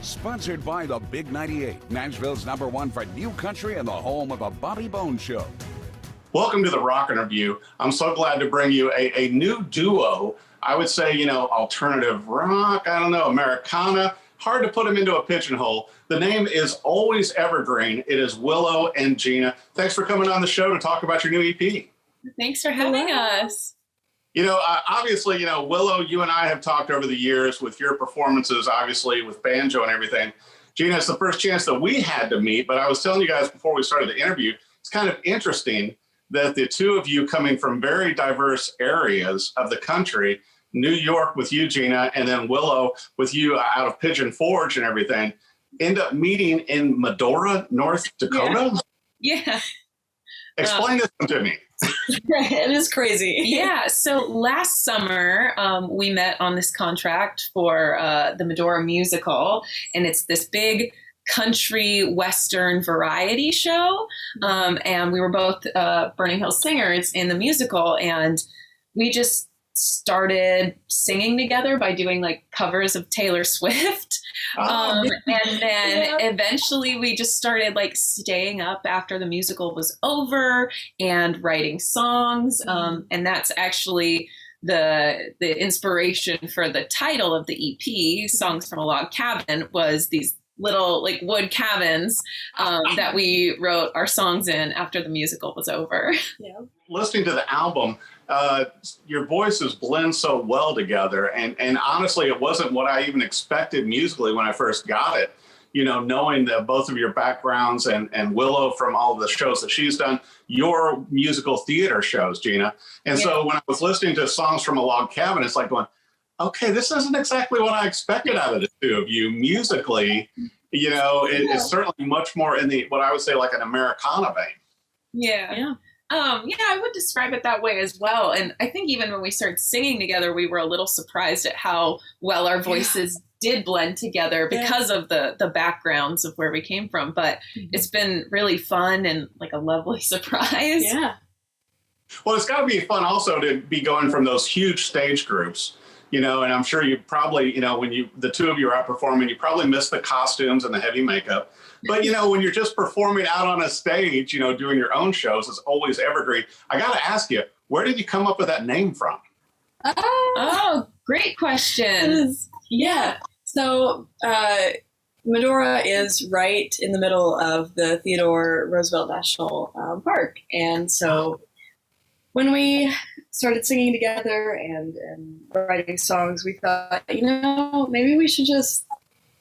Sponsored by the Big 98, Nashville's #1 for new country and the home of the Bobby Bones Show. Welcome to the Rock Interview. I'm so glad to bring you a new duo. I would say, alternative rock, I don't know, Americana. Hard to put them into a pigeonhole. The name is Always Evergreen. It is Willow and Jeanna. Thanks for coming on the show to talk about your new EP. Thanks for having us. Obviously, Willow, you and I have talked over the years with your performances, obviously, with banjo and everything. Jeanna, it's the first chance that we had to meet, but I was telling you guys before we started the interview, it's kind of interesting that the two of you coming from very diverse areas of the country, New York with you, Jeanna, and then Willow with you out of Pigeon Forge and everything, end up meeting in Medora, North Dakota? Yeah. Explain this to me. It is crazy. Yeah. So last summer, we met on this contract for the Medora Musical, and it's this big country western variety show. And we were both Burning Hill singers in the musical, and we just started singing together by doing like covers of Taylor Swift. And then eventually we just started like staying up after the musical was over and writing songs. And that's actually the inspiration for the title of the EP, Songs from a Log Cabin, was these little like wood cabins that we wrote our songs in after the musical was over. Yeah. Listening to the album, your voices blend so well together. And honestly, it wasn't what I even expected musically when I first got it. Knowing that both of your backgrounds and Willow from all of the shows that she's done, your musical theater shows, Jeanna. And so when I was listening to Songs from a Log Cabin, it's like going, okay, this isn't exactly what I expected out of the two of you musically. It's certainly much more in the, what I would say, like an Americana vein. Yeah. I would describe it that way as well. And I think even when we started singing together, we were a little surprised at how well our voices did blend together because of the backgrounds of where we came from. But it's been really fun and like a lovely surprise. Yeah. Well, it's got to be fun also to be going from those huge stage groups, and I'm sure you probably, when the two of you are out performing, you probably miss the costumes and the heavy makeup. But, when you're just performing out on a stage, doing your own shows, it's Always Evergreen. I got to ask you, where did you come up with that name from? Oh, great question. Yeah. So Medora is right in the middle of the Theodore Roosevelt National Park. And so when we started singing together and writing songs, we thought, maybe we should just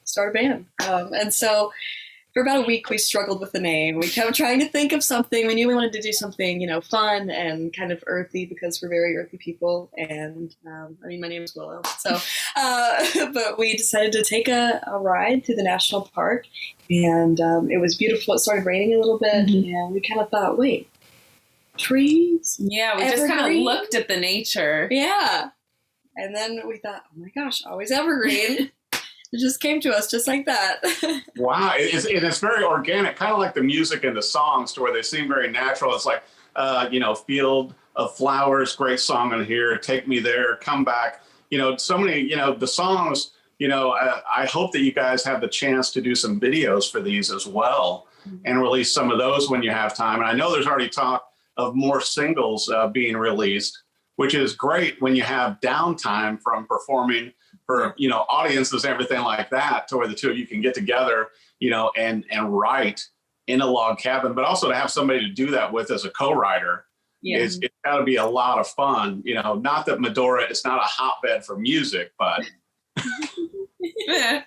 start a band. And so for about a week, we struggled with the name. We kept trying to think of something. We knew we wanted to do something, fun and kind of earthy because we're very earthy people. And my name is Willow. So, but we decided to take a ride through the national park, and it was beautiful. It started raining a little bit, and we kind of thought, wait, trees? Yeah, we just kind of looked at the nature. Yeah. And then we thought, oh my gosh, Always Evergreen. It just came to us just like that. Wow. It's very organic, kind of like the music and the songs to where they seem very natural. It's like, Field of Flowers, great song on here, Take Me There, Come Back. So many, the songs, I hope that you guys have the chance to do some videos for these as well and release some of those when you have time. And I know there's already talk of more singles being released, which is great when you have downtime from performing for, audiences and everything like that, to where the two of you can get together, and write in a log cabin, but also to have somebody to do that with as a co-writer. It's got to be a lot of fun. Not that Medora is not a hotbed for music, but it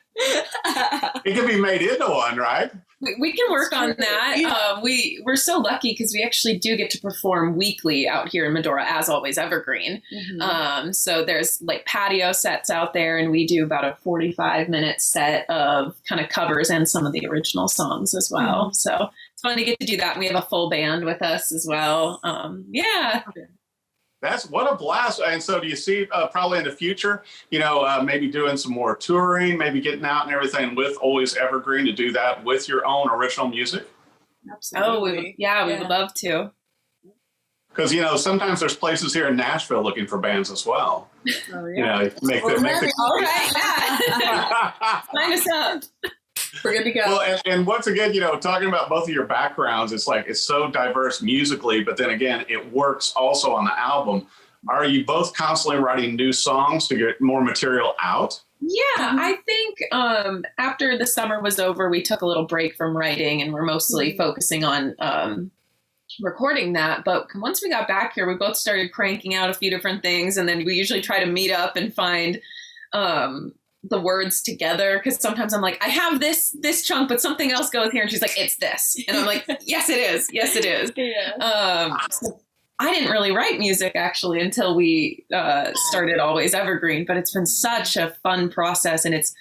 can be made into one, right? We can work on that. Yeah. We're so lucky because we actually do get to perform weekly out here in Medora as Always Evergreen. So there's like patio sets out there, and we do about a 45-minute set of kind of covers and some of the original songs as well. So it's fun to get to do that. And we have a full band with us as well. That's what a blast. And so do you see probably in the future, maybe doing some more touring, maybe getting out and everything with Always Evergreen to do that with your own original music? Absolutely. We would love to. Because, sometimes there's places here in Nashville looking for bands as well. Oh, You know, make the All right, yeah. Sign us up. We're good to go. Well, and once again, you know, talking about both of your backgrounds, it's like it's so diverse musically, but then again, it works also on the album. Are you both constantly writing new songs to get more material out? Yeah, I think after the summer was over, we took a little break from writing and we're mostly focusing on recording that. But once we got back here, we both started cranking out a few different things. And then we usually try to meet up and find the words together. Because sometimes I'm like, I have this chunk, but something else goes here. And she's like, it's this. And I'm like, yes, it is. Yes, it is. Yeah. So I didn't really write music actually until we started Always Evergreen, but it's been such a fun process, and it's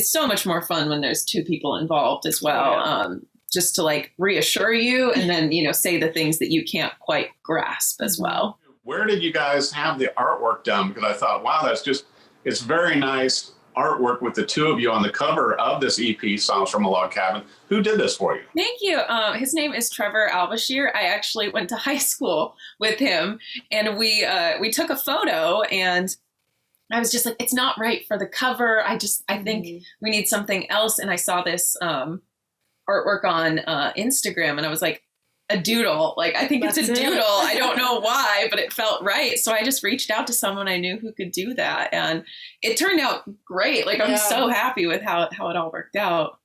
so much more fun when there's two people involved as well. Just to like reassure you, and then say the things that you can't quite grasp as well. Where did you guys have the artwork done? Because I thought, wow, it's very nice artwork with the two of you on the cover of this EP, Songs from a Log Cabin. Who did this for you? Thank you. His name is Trevor Albashir. I actually went to high school with him, and we took a photo, and I was just like, it's not right for the cover. I think we need something else. And I saw this artwork on Instagram, and I was like, a doodle. Like, I think it's a doodle. I don't know why, but it felt right. So I just reached out to someone I knew who could do that. And it turned out great. Like, I'm so happy with how it all worked out.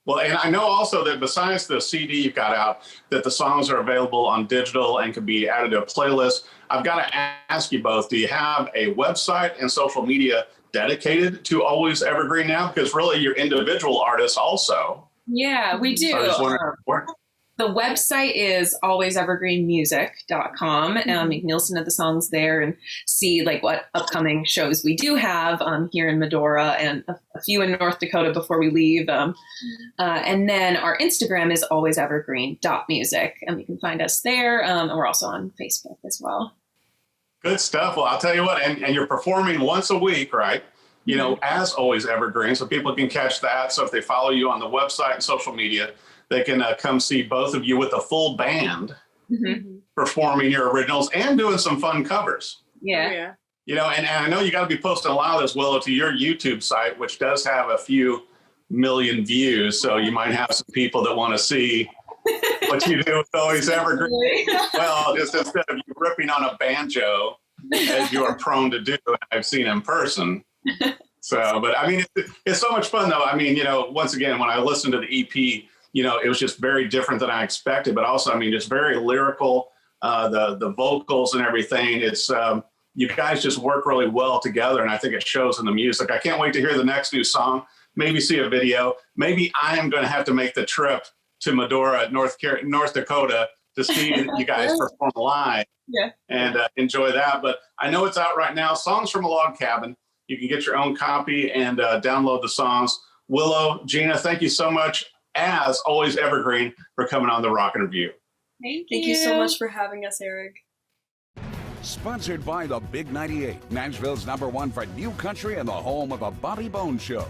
Well, and I know also that besides the CD you've got out, that the songs are available on digital and can be added to a playlist. I've got to ask you both, do you have a website and social media dedicated to Always Evergreen now? Because really you're individual artists also. Yeah, we do. So I just wondering, the website is alwaysevergreenmusic.com. You can listen to the songs there and see like what upcoming shows we do have here in Medora and a few in North Dakota before we leave. And then our Instagram is alwaysevergreen.music, and you can find us there. And we're also on Facebook as well. Good stuff. Well, I'll tell you what, and you're performing once a week, right? As Always Evergreen, so people can catch that. So if they follow you on the website and social media, they can come see both of you with a full band performing your originals and doing some fun covers. Yeah. And I know you got to be posting a lot of this, Willow, to your YouTube site, which does have a few million views. So you might have some people that want to see what you do with Always Evergreen. Well, just instead of you ripping on a banjo, as you are prone to do, I've seen in person. So, but I mean, it's so much fun, though. I mean, once again, when I listened to the EP, it was just very different than I expected, but also, I mean, just very lyrical, the vocals and everything. It's, you guys just work really well together, and I think it shows in the music. I can't wait to hear the next new song, maybe see a video. Maybe I am going to have to make the trip to Medora, North Dakota to see you guys perform live and enjoy that. But I know it's out right now, Songs from a Log Cabin. You can get your own copy and download the songs. Willow, Jeanna, thank you so much, as Always Evergreen, for coming on the Rockin' Review. Thank you so much for having us, Eric. Sponsored by the Big 98, Nashville's #1 for new country and the home of a Bobby Bones show.